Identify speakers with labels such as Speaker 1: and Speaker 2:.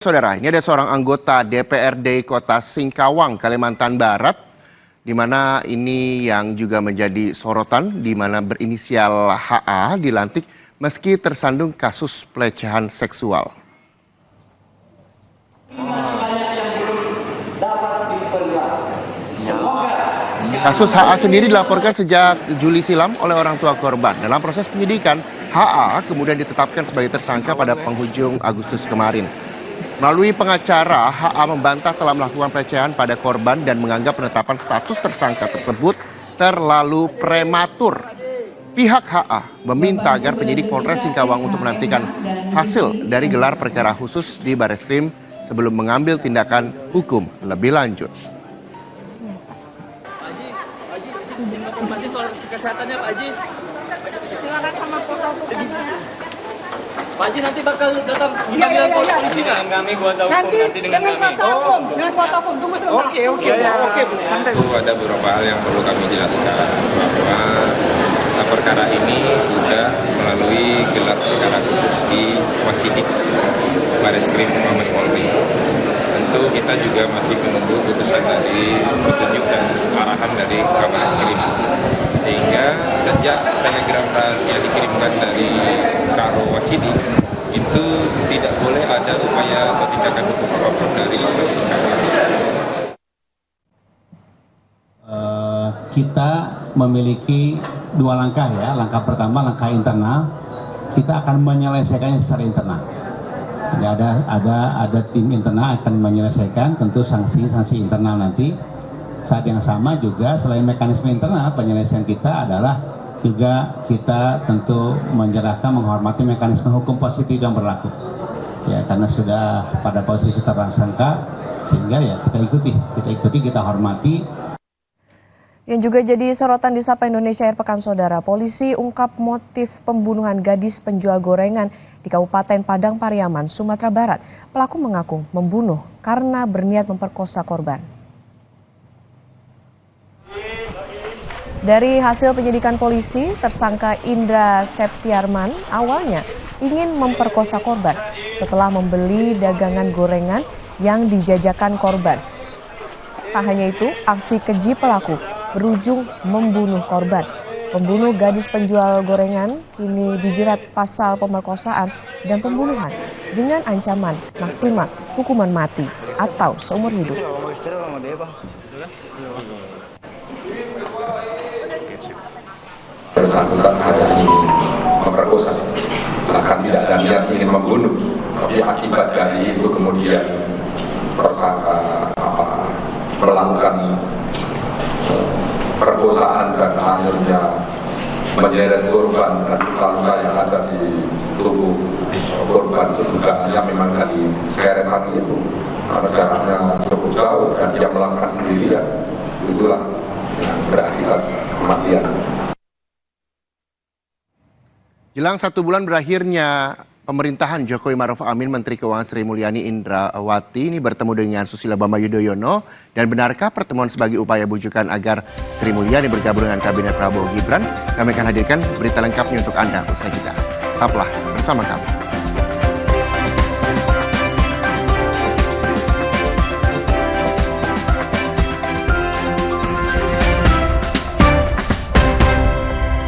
Speaker 1: Saudara, ini ada seorang anggota DPRD Kota Singkawang, Kalimantan Barat, di mana ini yang juga menjadi sorotan, di mana berinisial HA dilantik meski tersandung kasus pelecehan seksual. Kasus HA sendiri dilaporkan sejak Juli silam oleh orang tua korban. Dalam proses penyidikan, HA kemudian ditetapkan sebagai tersangka pada penghujung Agustus kemarin. Melalui pengacara, HA membantah telah melakukan pelecehan pada korban dan menganggap penetapan status tersangka tersebut terlalu prematur. Pihak HA meminta agar penyidik Polres Singkawang untuk menantikan hasil dari gelar perkara khusus di Bareskrim sebelum mengambil tindakan hukum lebih lanjut.
Speaker 2: Pak Haji, soal kesehatannya Pak Haji.
Speaker 3: Silakan sama foto-fotonya.
Speaker 2: Pak Haji nanti bakal datang panggilan polisi nggak?
Speaker 4: Dengan kami kuasa hukum, nanti dengan kami.
Speaker 3: Dengan kuasa hukum, tunggu sebentar.
Speaker 4: Oke. Ada beberapa hal yang perlu kami jelaskan bahwa perkara ini sudah melalui gelar perkara khusus di Wasidik Bareskrim Mabes Polri. Tentu kita juga masih menunggu putusan dari petunjuk dan arahan dari Kabareskrim. Sehingga sejak telegram rahasia dikirimkan dari Karo Wasidik, itu tidak boleh ada upaya atau tindakan hukum apapun dari Polres Singkawang.
Speaker 5: Kita memiliki dua langkah ya. Langkah pertama, langkah internal. Kita akan menyelesaikannya secara internal. Jadi ada tim internal akan menyelesaikan tentu sanksi internal nanti. Saat yang sama juga selain mekanisme internal, penyelesaian kita adalah juga kita tentu menjalankan menghormati mekanisme hukum positif yang berlaku. Ya, karena sudah pada posisi tersangka, sehingga ya kita ikuti, kita hormati.
Speaker 6: Yang juga jadi sorotan di Sapa Indonesia Air Pekan Saudara, polisi ungkap motif pembunuhan gadis penjual gorengan di Kabupaten Padang Pariaman, Sumatera Barat. Pelaku mengaku membunuh karena berniat memperkosa korban. Dari hasil penyidikan polisi, tersangka Indra Septiarman awalnya ingin memperkosa korban setelah membeli dagangan gorengan yang dijajakan korban. Tak hanya itu, aksi keji pelaku berujung membunuh korban. Pembunuh gadis penjual gorengan kini dijerat pasal pemerkosaan dan pembunuhan dengan ancaman maksimal hukuman mati atau seumur hidup.
Speaker 7: Bersangkutan ada ingin memperkosa, bahkan tidak ada niat ingin membunuh, tapi akibat dari itu kemudian tersangka melakukan perkosaan dan akhirnya menyeret korban dan luka-luka yang ada di tubuh korban itu dugaannya memang dari seretan itu karena jaraknya cukup jauh dan dia melakukan sendirian, itulah yang berakibat kematian.
Speaker 1: Jelang 1 bulan berakhirnya pemerintahan Jokowi Maruf Amin, Menteri Keuangan Sri Mulyani Indrawati ini bertemu dengan Susilo Bambang Yudhoyono, dan benarkah pertemuan sebagai upaya bujukan agar Sri Mulyani bergabung dengan Kabinet Prabowo Gibran? Kami akan hadirkan berita lengkapnya untuk Anda usai jeda. Tetaplah bersama kami.